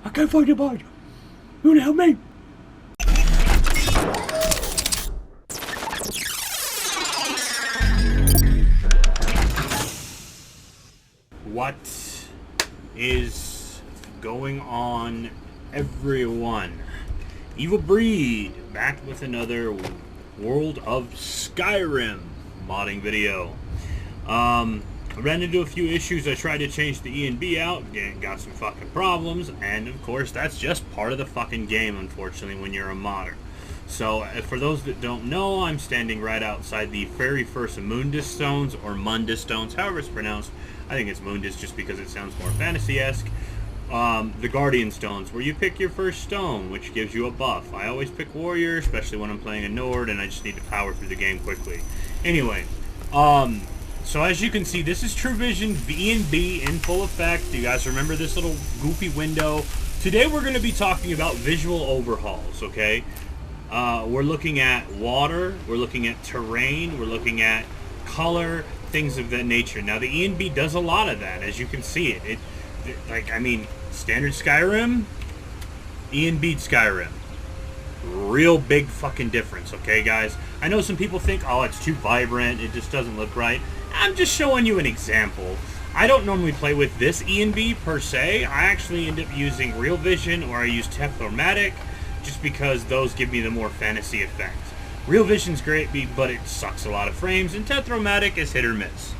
I can't find the mod. You wanna help me? What is going on, everyone? Evil Breed back with another World of Skyrim modding video. I ran into a few issues. I tried to change the E and B out, got some fucking problems, and of course that's just part of the fucking game, unfortunately, when you're a modder. So, for those that don't know, I'm standing right outside the very first Mundus Stones, or Mundus Stones, however it's pronounced. I think it's Mundus just because it sounds more fantasy-esque. The Guardian Stones, where you pick your first stone, which gives you a buff. I always pick Warrior, especially when I'm playing a Nord, and I just need to power through the game quickly. Anyway, so as you can see, this is True Vision V&B in full effect. You guys remember this little goofy window? Today we're going to be talking about visual overhauls, okay? We're looking at water, we're looking at terrain, we're looking at color, things of that nature. Now the E&B does a lot of that, as you can see it. Standard Skyrim, E&B Skyrim. Real big fucking difference, okay guys? I know some people think, oh, it's too vibrant, it just doesn't look right. I'm just showing you an example. I don't normally play with this E&B per se. I actually end up using Real Vision, or I use Tethromatic, just because those give me the more fantasy effect. Real Vision's great, but it sucks a lot of frames, and Tethromatic is hit or miss.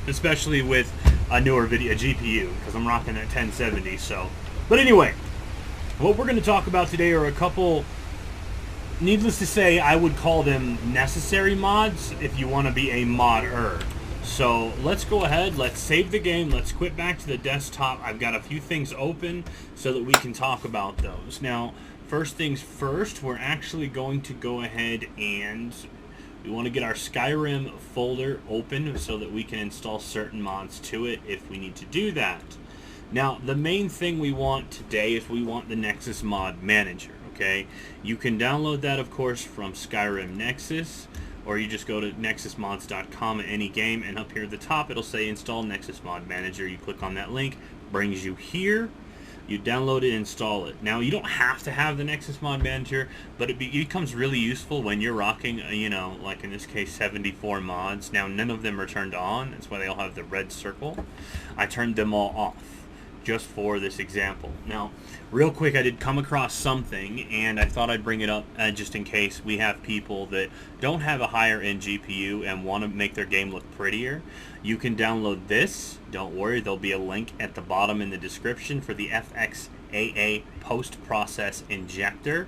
Especially with a newer video GPU, because I'm rocking that 1070, so. But anyway, what we're going to talk about today are a couple, needless to say, I would call them necessary mods if you want to be a modder. So let's go ahead, let's save the game, let's quit back to the desktop. I've got a few things open so that we can talk about those. Now, first things first, we're actually going to go ahead and we want to get our Skyrim folder open so that we can install certain mods to it if we need to do that. Now, the main thing we want today is we want the Nexus Mod Manager, okay? You can download that, of course, from Skyrim Nexus, or you just go to nexusmods.com at any game, and up here at the top it'll say Install Nexus Mod Manager. You click on that link, brings you here. You download it, install it. Now, you don't have to have the Nexus Mod Manager, but it becomes really useful when you're rocking, you know, like in this case, 74 mods. Now, none of them are turned on. That's why they all have the red circle. I turned them all off just for this example. Now, real quick, I did come across something, and I thought I'd bring it up just in case we have people that don't have a higher end GPU and want to make their game look prettier. You can download this. Don't worry, there'll be a link at the bottom in the description for the FXAA post-process injector.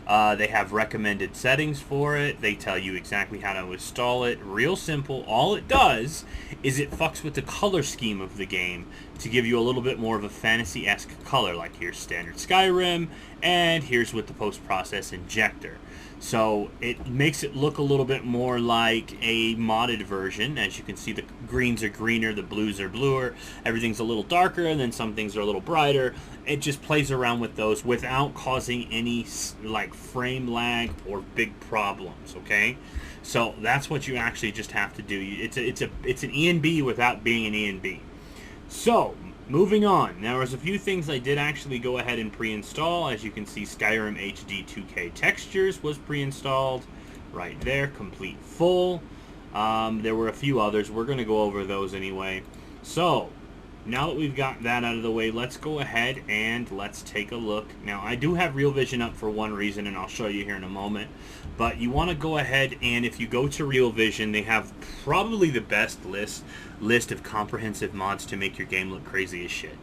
They have recommended settings for it. They tell you exactly how to install it. Real simple. All it does is it fucks with the color scheme of the game to give you a little bit more of a fantasy-esque color. Like here's standard Skyrim, and here's with the post-process injector. So it makes it look a little bit more like a modded version. As you can see, the greens are greener, the blues are bluer, everything's a little darker, and then some things are a little brighter. It just plays around with those without causing any like frame lag or big problems, okay? So that's what you actually just have to do. It's an E&B without being an E&B. So, moving on. Now, there's a few things I did actually go ahead and pre-install. As you can see, Skyrim HD 2K Textures was pre-installed right there, complete full. There were a few others. We're going to go over those anyway. So, now that we've got that out of the way, let's go ahead and let's take a look. Now, I do have Real Vision up for one reason, and I'll show you here in a moment. But you want to go ahead, and if you go to Real Vision, they have probably the best list of comprehensive mods to make your game look crazy as shit.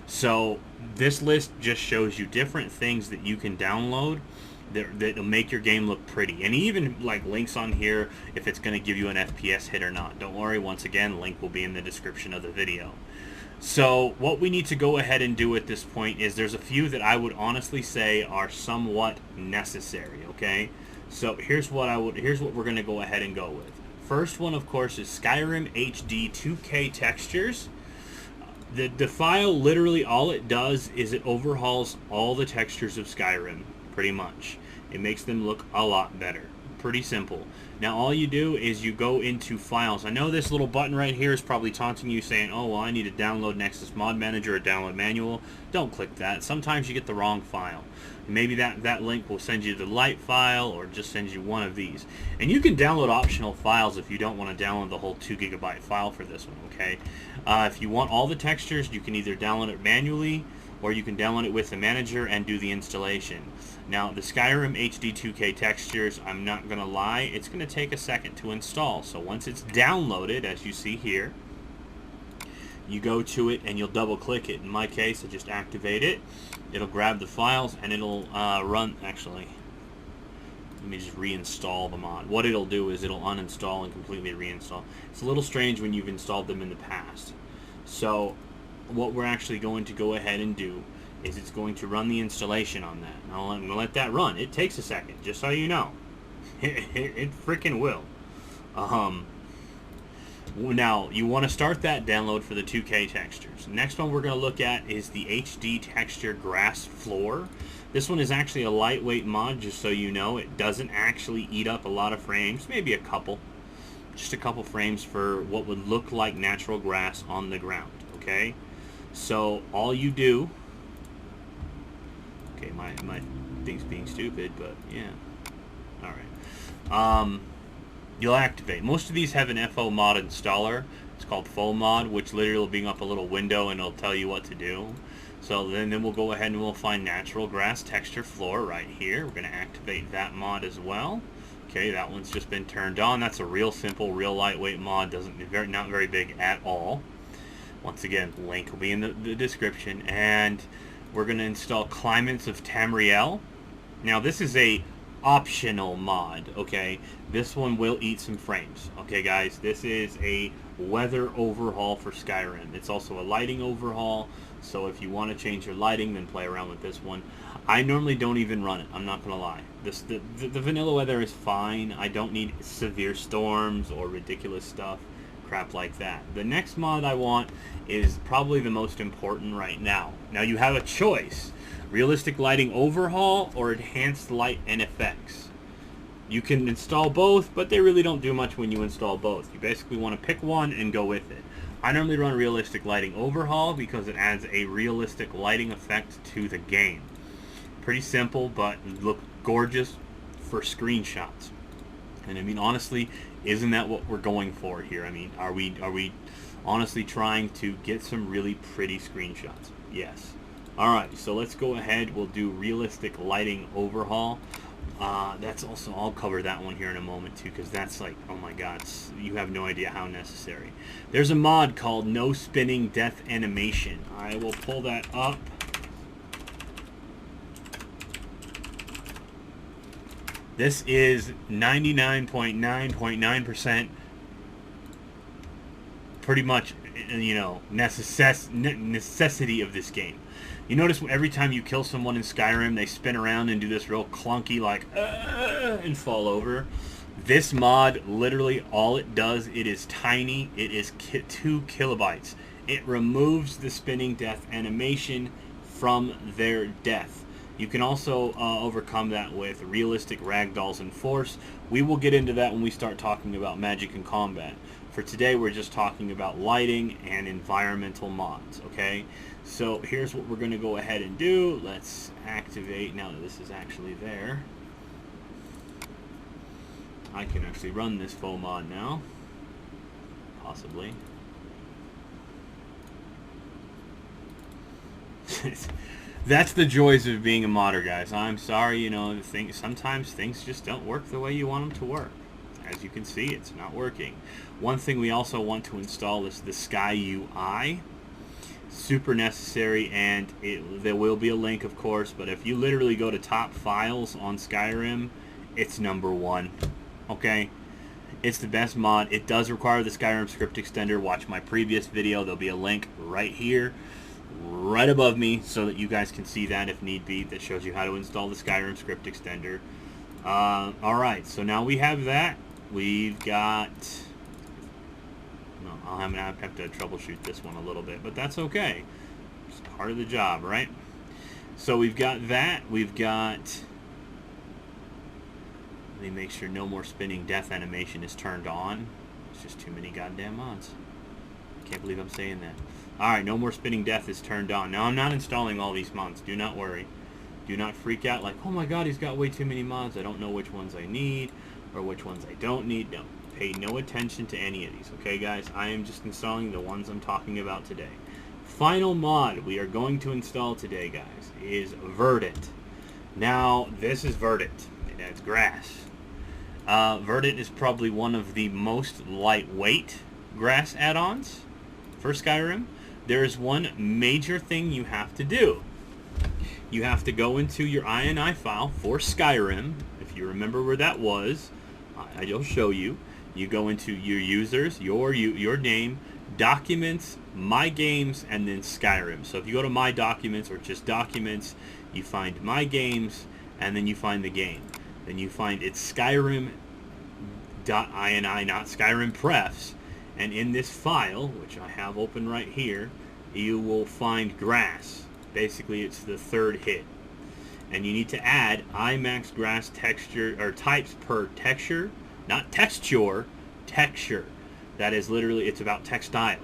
So this list just shows you different things that you can download that'll make your game look pretty, and even like links on here if it's going to give you an FPS hit or not. Don't worry, once again, link will be in the description of the video. So what we need to go ahead and do at this point is there's a few that I would honestly say are somewhat necessary, okay? So here's what we're going to go ahead and go with. First one, of course, is Skyrim HD 2K Textures. The file, literally all it does is it overhauls all the textures of Skyrim, pretty much. It makes them look a lot better. pretty simple. Now all you do is you go into files. I know this little button right here is probably taunting you saying, oh well, I need to download Nexus Mod Manager or download manual. Don't click that. Sometimes you get the wrong file. Maybe that link will send you the light file or just send you one of these. And you can download optional files if you don't want to download the whole 2 GB file for this one, okay? If you want all the textures, you can either download it manually or you can download it with the manager and do the installation. Now, the Skyrim HD 2K textures, I'm not going to lie, it's going to take a second to install. So once it's downloaded, as you see here, you go to it and you'll double click it. In my case, I just activate it. It'll grab the files and it'll run, actually, let me just reinstall the mod. What it'll do is it'll uninstall and completely reinstall. It's a little strange when you've installed them in the past. So what we're actually going to go ahead and do is it's going to run the installation on that. Now I'm going to let that run. It takes a second, just so you know. It freaking will. Now, you want to start that download for the 2K textures. Next one we're going to look at is the HD texture grass floor. This one is actually a lightweight mod, just so you know. It doesn't actually eat up a lot of frames, maybe a couple. Just a couple frames for what would look like natural grass on the ground, okay? So all you do, okay, my thing's being stupid, but yeah, all right. You'll activate. Most of these have an FO mod installer. It's called Faux Mod, which literally will bring up a little window and it'll tell you what to do. So then we'll go ahead and we'll find natural grass texture floor right here. We're going to activate that mod as well. Okay, that one's just been turned on. That's a real simple, real lightweight mod. Not very big at all. Once again, link will be in the description. And we're going to install Climates of Tamriel. Now this is a optional mod, okay? This one will eat some frames. Okay guys, this is a weather overhaul for Skyrim. It's also a lighting overhaul, so if you want to change your lighting, then play around with this one. I normally don't even run it, I'm not gonna lie. The vanilla weather is fine. I don't need severe storms or ridiculous stuff, crap like that. The next mod I want is probably the most important right now. Now you have a choice: realistic lighting overhaul or enhanced light and effects. You can install both, but they really don't do much when you install both. You basically want to pick one and go with it. I normally run realistic lighting overhaul because it adds a realistic lighting effect to the game. Pretty simple, but look gorgeous for screenshots. And I mean, honestly, isn't that what we're going for here? I mean, are we honestly trying to get some really pretty screenshots? Yes. Alright, so let's go ahead. We'll do realistic lighting overhaul. That's also, I'll cover that one here in a moment too, because that's like, oh my god, you have no idea how necessary. There's a mod called No Spinning Death Animation. I will pull that up. This is 99.9.9% pretty much, you know, necessity of this game. You notice every time you kill someone in Skyrim, they spin around and do this real clunky, like, and fall over. This mod, literally, all it does, it is tiny. It is 2 kilobytes. It removes the spinning death animation from their death. You can also overcome that with realistic ragdolls and force. We will get into that when we start talking about magic and combat. For today, we're just talking about lighting and environmental mods, okay? So here's what we're going to go ahead and do. Let's activate, now that this is actually there. I can actually run this faux mod now. Possibly. That's the joys of being a modder, guys. I'm sorry, you know, sometimes things just don't work the way you want them to work. As you can see, it's not working. One thing we also want to install is the Sky UI. Super necessary, and there will be a link, of course, but if you literally go to top files on Skyrim, it's #1. Okay? It's the best mod. It does require the Skyrim script extender. Watch my previous video. There'll be a link right here, right above me, so that you guys can see that if need be. That shows you how to install the Skyrim script extender. Alright, so now we have that. We've got... No, I'll have to troubleshoot this one a little bit, but that's okay. It's part of the job, right? So we've got that. We've got me make sure no more spinning death animation is turned on. It's just too many goddamn mods. Can't believe I'm saying that. Alright, no more spinning death is turned on. Now, I'm not installing all these mods. Do not worry. Do not freak out like, oh my god, he's got way too many mods. I don't know which ones I need or which ones I don't need. No. Pay no attention to any of these, okay, guys? I am just installing the ones I'm talking about today. Final mod we are going to install today, guys, is Verdant. Now, this is Verdant. It adds grass. Verdant is probably one of the most lightweight grass add-ons for Skyrim. There is one major thing you have to do. You have to go into your INI file for Skyrim. If you remember where that was, I'll show you. You go into your users, your name, documents, my games, and then Skyrim. So if you go to my documents or just documents, you find my games, and then you find the game. Then you find it's Skyrim.ini, not Skyrim prefs. And in this file, which I have open right here, you will find grass. Basically, it's the third hit. And you need to add IMAX grass texture, or types per texture. Not texture, texture. That is literally, it's about textiles.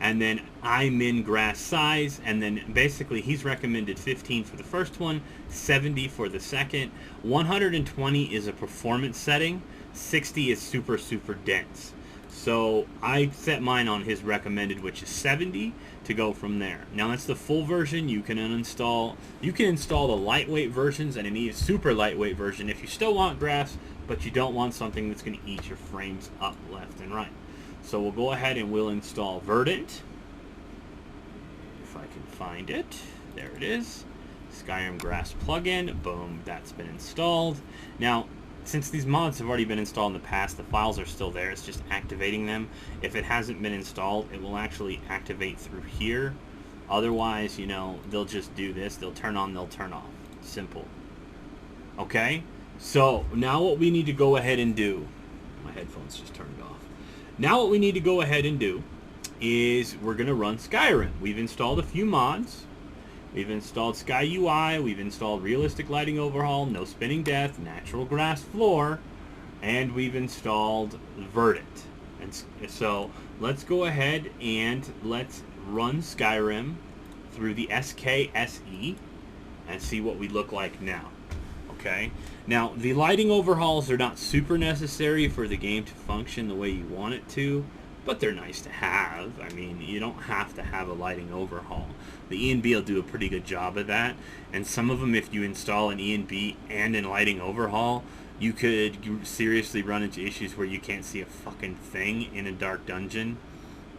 And then min grass size, and then basically he's recommended 15 for the first one, 70 for the second. 120 is a performance setting, 60 is super, super dense. So I set mine on his recommended, which is 70, to go from there. Now that's the full version. You can uninstall. You can install the lightweight versions and a super lightweight version if you still want grass, but you don't want something that's going to eat your frames up left and right. So we'll go ahead and we'll install Verdant. If I can find it. There it is. Skyrim Grass plugin. Boom, that's been installed. Now, since these mods have already been installed in the past, the files are still there. It's just activating them. If it hasn't been installed, it will actually activate through here. Otherwise, you know, they'll just do this. They'll turn on, they'll turn off. Simple. Okay? So, now what we need to go ahead and do... My headphones just turned off. Now what we need to go ahead and do is we're going to run Skyrim. We've installed a few mods. We've installed Sky UI, we've installed Realistic Lighting Overhaul, No Spinning Death, Natural Grass Floor, and we've installed Verdant. And so let's go ahead and let's run Skyrim through the SKSE and see what we look like now. Okay? Now, the lighting overhauls are not super necessary for the game to function the way you want it to, but they're nice to have. I mean, you don't have to have a lighting overhaul. The E&B will do a pretty good job of that, and some of them, if you install an E&B and a lighting overhaul, you could seriously run into issues where you can't see a fucking thing in a dark dungeon.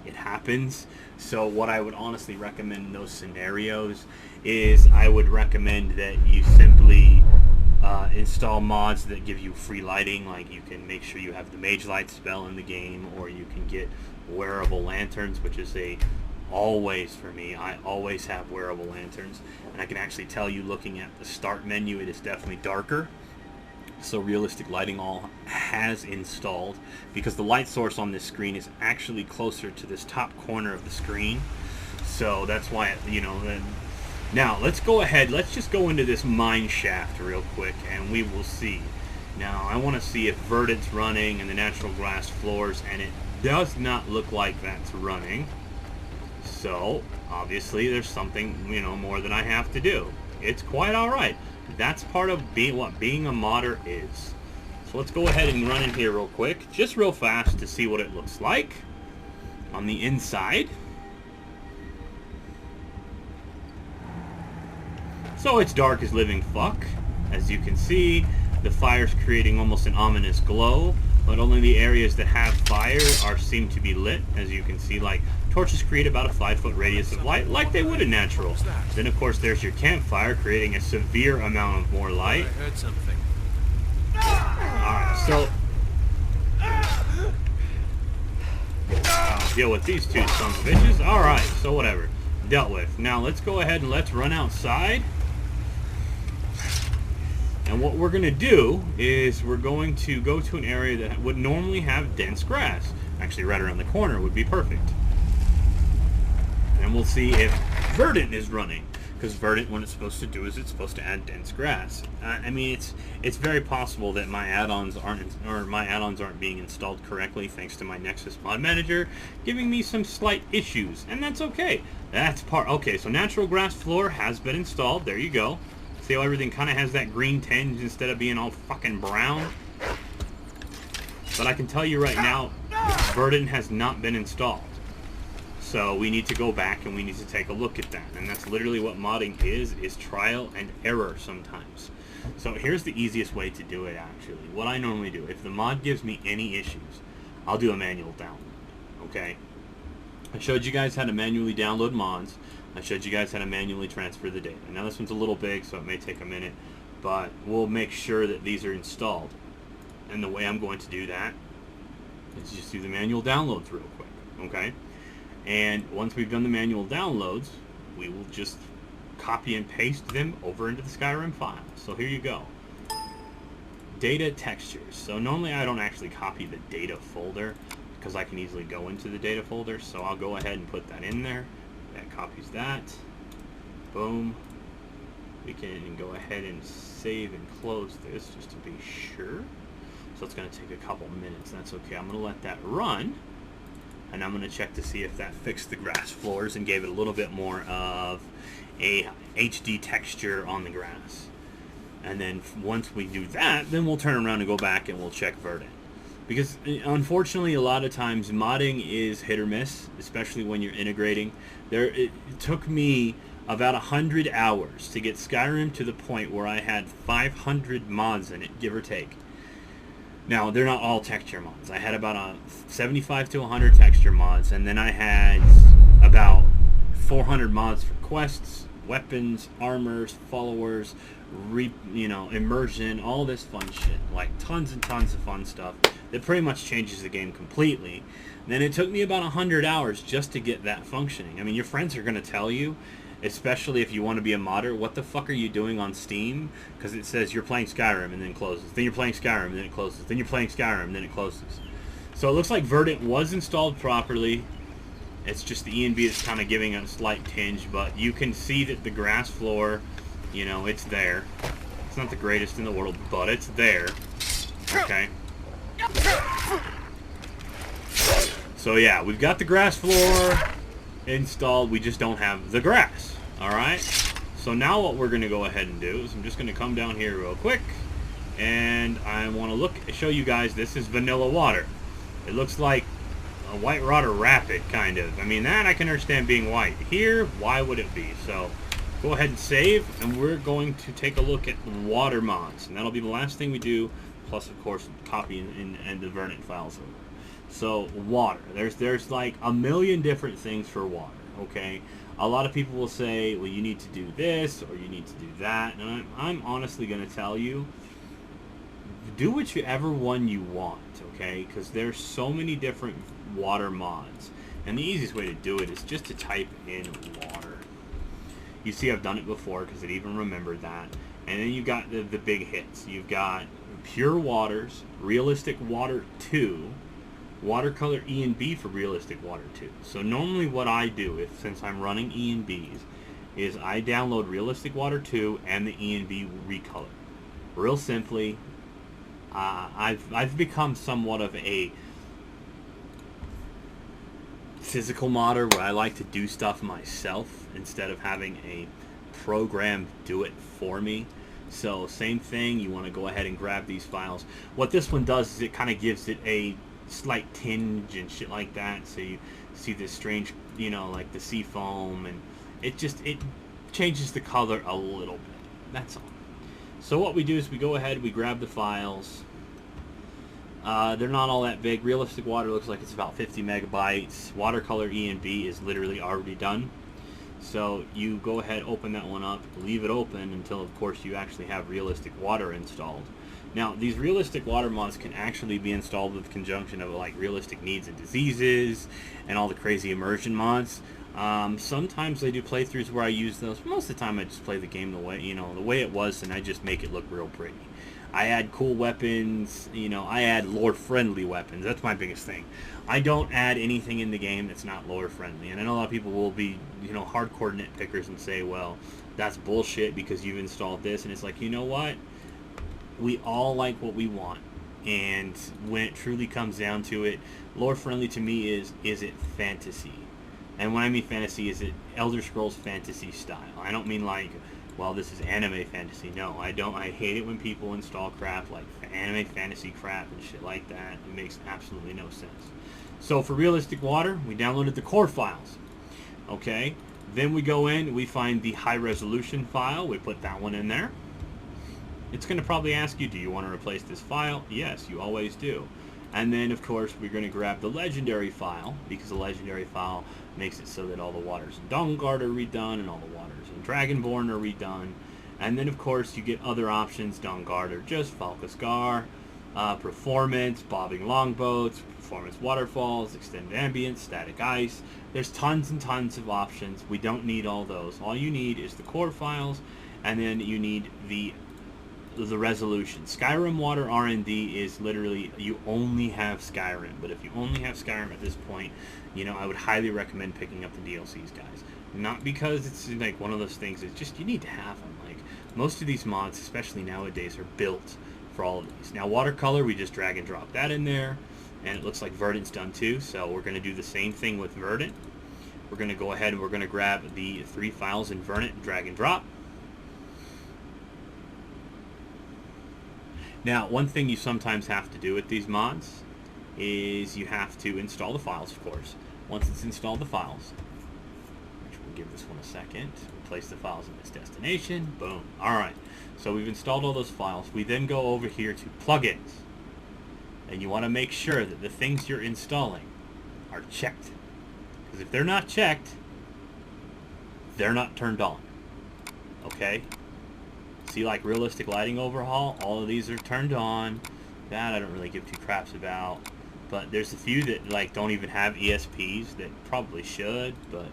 It happens. So what I would honestly recommend in those scenarios is I would recommend that you simply install mods that give you free lighting. Like you can make sure you have the Mage Light spell in the game, or you can get wearable lanterns, which is always for me. I always have wearable lanterns, and I can actually tell you looking at the start menu, it is definitely darker. So Realistic Lighting all has installed, because the light source on this screen is actually closer to this top corner of the screen. So that's why, you know, now let's go ahead, let's just go into this mine shaft real quick and we will see. Now I want to see if Verdant's running and the natural grass floors, and it does not look like that's running. So obviously there's something, you know, more that I have to do. It's quite alright. That's part of what being a modder is. So let's go ahead and run in here real quick, just real fast, to see what it looks like on the inside. So it's dark as living fuck. As you can see, the fire's creating almost an ominous glow, but only the areas that have fire seem to be lit. As you can see, like, torches create about a 5-foot radius of light, like they would in natural. Then, of course, there's your campfire, creating a severe amount of more light. I heard something. Alright, so... I'll deal with these two sons of bitches. Alright, so whatever. Dealt with. Now, let's go ahead and let's run outside. And what we're going to do is we're going to go to an area that would normally have dense grass. Actually, right around the corner would be perfect. And we'll see if Verdant is running. because Verdant, what it's supposed to do is it's supposed to add dense grass. I mean, it's very possible that my add-ons aren't being installed correctly thanks to my Nexus mod manager giving me some slight issues, and that's okay. Okay, so natural grass floor has been installed. There you go. See how everything kind of has that green tinge instead of being all fucking brown? But I can tell you right now, Verdant has not been installed. So we need to go back and we need to take a look at that. And that's literally what modding is trial and error sometimes. So here's the easiest way to do it actually. What I normally do, if the mod gives me any issues, I'll do a manual download, okay? I showed you guys how to manually download mods. I showed you guys how to manually transfer the data. Now this one's a little big, so it may take a minute, but we'll make sure that these are installed. And the way I'm going to do that is just do the manual downloads real quick, okay? And once we've done the manual downloads, we will just copy and paste them over into the Skyrim file. So here you go. Data textures. So normally I don't actually copy the data folder because I can easily go into the data folder. So I'll go ahead and put that in there. That copies that. Boom. We can go ahead and save and close this just to be sure. So it's going to take a couple minutes. That's okay. I'm going to let that run. And I'm going to check to see if that fixed the grass floors and gave it a little bit more of a HD texture on the grass. And then once we do that, then we'll turn around and go back and we'll check Verdant. Because unfortunately, a lot of times modding is hit or miss, especially when you're integrating. It took me about 100 hours to get Skyrim to the point where I had 500 mods in it, give or take. Now, they're not all texture mods. I had about 75 to 100 texture mods, and then I had about 400 mods for quests, weapons, armors, followers, immersion, all this fun shit. Like, tons and tons of fun stuff that pretty much changes the game completely. And then it took me about 100 hours just to get that functioning. I mean, your friends are going to tell you, especially if you want to be a modder, what the fuck are you doing on Steam? Because it says you're playing Skyrim and then it closes. Then you're playing Skyrim and then it closes. Then you're playing Skyrim and then it closes. So it looks like Verdant was installed properly. It's just the ENB that's kind of giving it a slight tinge, but you can see that the grass floor, it's there. It's not the greatest in the world, but it's there. Okay. So yeah, we've got the grass floor installed, we just don't have the grass. Alright, so now what we're going to go ahead and do is I'm just going to come down here real quick and I want to show you guys this is vanilla water. It looks like a white water rapid kind of. I mean, that I can understand being white. Here, why would it be? So go ahead and save, and we're going to take a look at water mods, and that'll be the last thing we do, plus of course copy and the Verdant files over. So water, there's like a million different things for water, okay? A lot of people will say, well, you need to do this or you need to do that, and I'm honestly going to tell you, do whichever one you want, okay? Because there's so many different water mods, and the easiest way to do it is just to type in water. You see, I've done it before because it even remembered that. And then you've got the big hits. You've got Pure Waters, Realistic Water 2, Watercolor ENB for Realistic Water 2. So normally what I do, since I'm running ENBs, is I download Realistic Water 2 and the ENB Recolor. Real simply, I've become somewhat of a physical modder where I like to do stuff myself instead of having a program do it for me. So same thing, you want to go ahead and grab these files. What this one does is it kind of gives it a slight tinge and shit like that, so you see this strange, like the sea foam, and it changes the color a little bit. That's all. So what we do is we go ahead, we grab the files. They're not all that big. Realistic Water looks like it's about 50 megabytes. Watercolor ENB is literally already done. So you go ahead, open that one up, leave it open until, of course, you actually have Realistic Water installed. Now, these Realistic Water mods can actually be installed with conjunction of like Realistic Needs and Diseases and all the crazy immersion mods. Sometimes I do playthroughs where I use those. Most of the time I just play the game the way, the way it was, and I just make it look real pretty. I add cool weapons. You know, I add lore-friendly weapons. That's my biggest thing. I don't add anything in the game that's not lore-friendly. And I know a lot of people will be, you know, hardcore nitpickers and say, well, that's bullshit because you've installed this. And it's like, you know what? We all like what we want. And when it truly comes down to it, lore-friendly to me is it fantasy? And when I mean fantasy, is it Elder Scrolls fantasy style? I don't mean like, well, this is anime fantasy. No, I don't. I hate it when people install crap like anime fantasy crap and shit like that. It makes absolutely no sense. So for realistic water, we downloaded the core files. Okay, then we go in, we find the high resolution file. We put that one in there. It's going to probably ask you, do you want to replace this file? Yes, you always do. And then, of course, we're going to grab the legendary file, because the legendary file makes it so that all the waters in Dawnguard are redone and all the waters in Dragonborn are redone. And then, of course, you get other options. Dawnguard are just Falkasgar, performance, bobbing longboats, performance waterfalls, extended ambience, static ice. There's tons and tons of options. We don't need all those. All you need is the core files, and then you need the resolution. Skyrim Water R&D is literally, you only have Skyrim. But if you only have Skyrim at this point, you know, I would highly recommend picking up the DLCs, guys. Not because it's like one of those things, it's just you need to have them. Like, most of these mods, especially nowadays, are built for all of these. Now, watercolor, we just drag and drop that in there, and it looks like Verdant's done too, so we're going to do the same thing with Verdant. We're going to go ahead and we're going to grab the 3 files in Verdant and drag and drop. Now, one thing you sometimes have to do with these mods is you have to install the files, of course. Once it's installed the files, which we'll give this one a second, we'll place the files in this destination, boom. Alright, so we've installed all those files. We then go over here to plugins. And you want to make sure that the things you're installing are checked. Because if they're not checked, they're not turned on. Okay? See, like realistic lighting overhaul, all of these are turned on. That I don't really give two craps about. But there's a few that like don't even have ESPs that probably should, but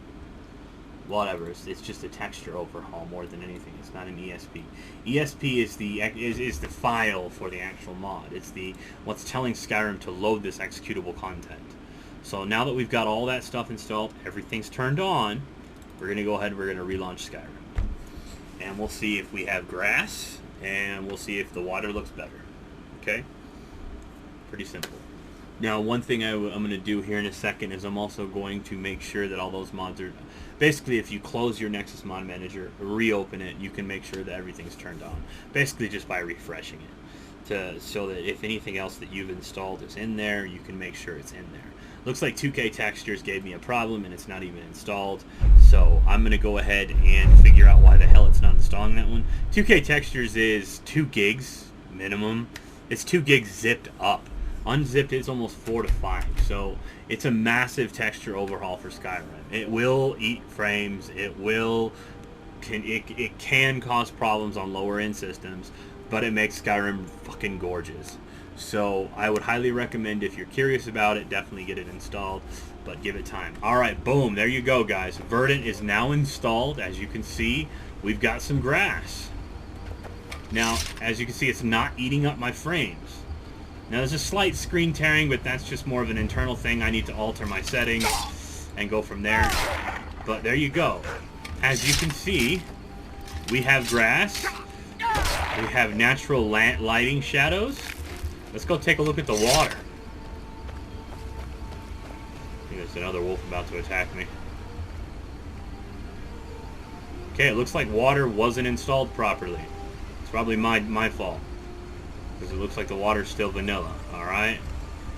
whatever. It's just a texture overhaul more than anything. It's not an ESP. ESP is the file for the actual mod. It's the what's telling Skyrim to load this executable content. So now that we've got all that stuff installed, everything's turned on, we're gonna go ahead and we're gonna relaunch Skyrim. And we'll see if we have grass, and we'll see if the water looks better. Okay? Pretty simple. Now, one thing I'm going to do here in a second is I'm also going to make sure that all those mods are... Basically, if you close your Nexus Mod Manager, reopen it, you can make sure that everything's turned on. Basically, just by refreshing it. So that if anything else that you've installed is in there, you can make sure it's in there. Looks like 2K Textures gave me a problem and it's not even installed. So I'm going to go ahead and figure out why the hell it's not installing that one. 2K Textures is 2 gigs minimum. It's 2 gigs zipped up. Unzipped it's almost 4 to 5. So it's a massive texture overhaul for Skyrim. It will eat frames. It can cause problems on lower end systems, but it makes Skyrim fucking gorgeous. So I would highly recommend, if you're curious about it, definitely get it installed, but give it time. Alright, boom, there you go, guys. Verdant is now installed. As you can see, we've got some grass. Now, as you can see, it's not eating up my frames. Now, there's a slight screen tearing, but that's just more of an internal thing. I need to alter my settings and go from there. But there you go. As you can see, we have grass. We have natural lighting shadows. Let's go take a look at the water. I think there's another wolf about to attack me. Okay, it looks like water wasn't installed properly. It's probably my fault, because it looks like the water's still vanilla. All right,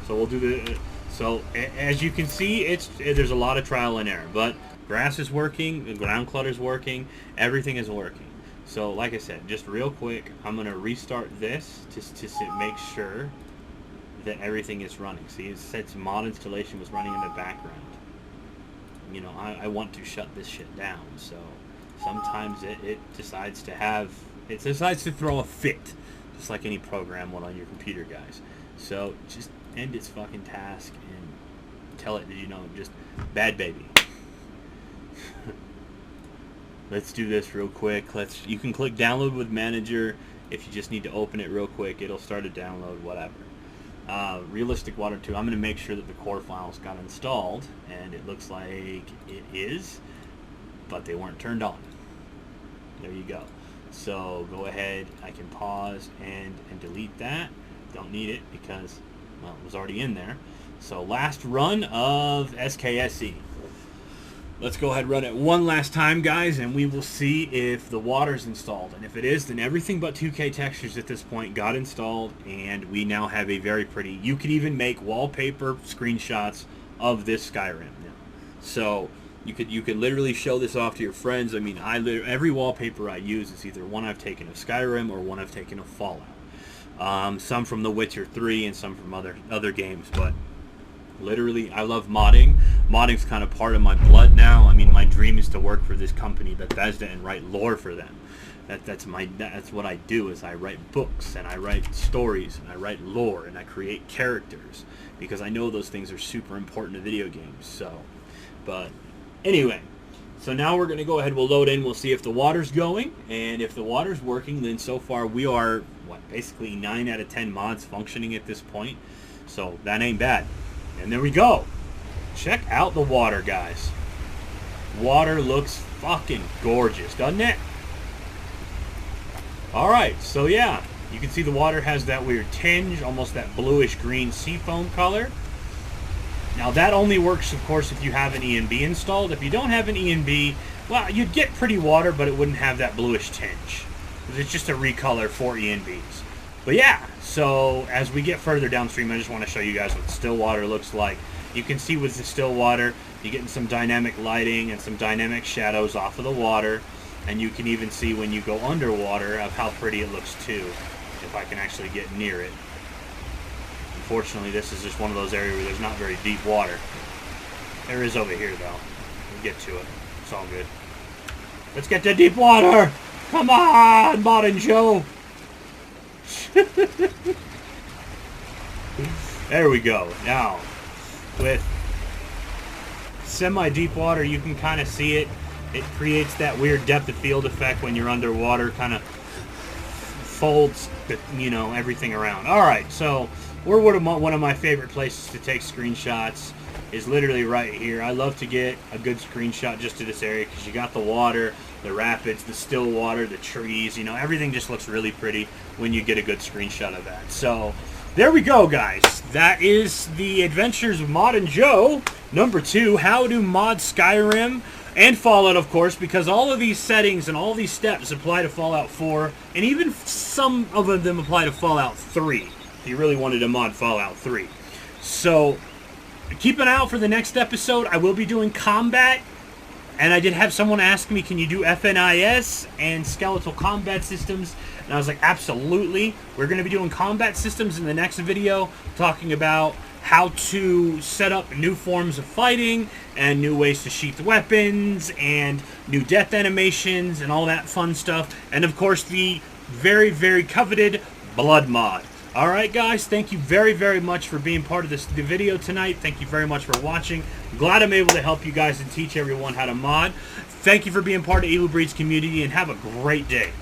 so we'll do the. So as you can see, there's a lot of trial and error, but grass is working, the ground clutter's working, everything is working. So, like I said, just real quick, I'm going to restart this to make sure that everything is running. See, it said mod installation was running in the background. You know, I want to shut this shit down, so sometimes it decides to throw a fit, just like any program would on your computer, guys. So, just end its fucking task and tell it that, you know, just bad baby. Let's do this real quick. You can click download with manager If you just need to open it real quick, it'll start to download, whatever. Realistic Water 2, I'm going to make sure that the core files got installed, and it looks like it is, but they weren't turned on. There you go. So go ahead, I can pause and delete that. Don't need it because, well, it was already in there. So last run of SKSE. Let's go ahead and run it one last time, guys, and we will see if the water's installed. And if it is, then everything but 2K textures at this point got installed, and we now have a very pretty... You can even make wallpaper screenshots of this Skyrim now. So you could literally show this off to your friends. I mean, every wallpaper I use is either one I've taken of Skyrim or one I've taken of Fallout. Some from The Witcher 3 and some from other games, but... Literally, I love modding. Modding's kind of part of my blood now. I mean, my dream is to work for this company, Bethesda, and write lore for them. That's what I do. Is I write books and I write stories and I write lore and I create characters because I know those things are super important to video games. So, but anyway, so now we're gonna go ahead. We'll load in. We'll see if the water's going, and if the water's working, then so far we are basically 9 out of 10 mods functioning at this point. So that ain't bad. And there we go. Check out the water, guys. Water looks fucking gorgeous, doesn't it? Alright, so yeah. You can see the water has that weird tinge, almost that bluish-green seafoam color. Now that only works, of course, if you have an ENB installed. If you don't have an ENB, well, you'd get pretty water, but it wouldn't have that bluish tinge. It's just a recolor for ENBs. But yeah, so as we get further downstream, I just want to show you guys what still water looks like. You can see with the still water, you're getting some dynamic lighting and some dynamic shadows off of the water. And you can even see when you go underwater of how pretty it looks too, if I can actually get near it. Unfortunately, this is just one of those areas where there's not very deep water. There is over here, though. We'll get to it. It's all good. Let's get to deep water! Come on, Modern Joe! There we go. Now, with semi-deep water, you can kind of see it. It creates that weird depth of field effect when you're underwater. Kind of folds, everything around. All right, so we're one of my favorite places to take screenshots is literally right here. I love to get a good screenshot just to this area because you got the water, the rapids, the still water, the trees, everything just looks really pretty when you get a good screenshot of that. So there we go, guys. That is the Adventures of Mod and Joe number 2, how to mod Skyrim and Fallout, of course, because all of these settings and all these steps apply to Fallout 4, and even some of them apply to Fallout 3 if you really wanted to mod Fallout 3. So keep an eye out for the next episode. I will be doing combat. And I did have someone ask me, can you do FNIS and skeletal combat systems? And I was like, absolutely. We're going to be doing combat systems in the next video, talking about how to set up new forms of fighting and new ways to sheath weapons and new death animations and all that fun stuff. And of course, the very, very coveted blood mod. Alright guys, thank you very, very much for being part of the video tonight. Thank you very much for watching. Glad I'm able to help you guys and teach everyone how to mod. Thank you for being part of Evil Breed's community, and have a great day.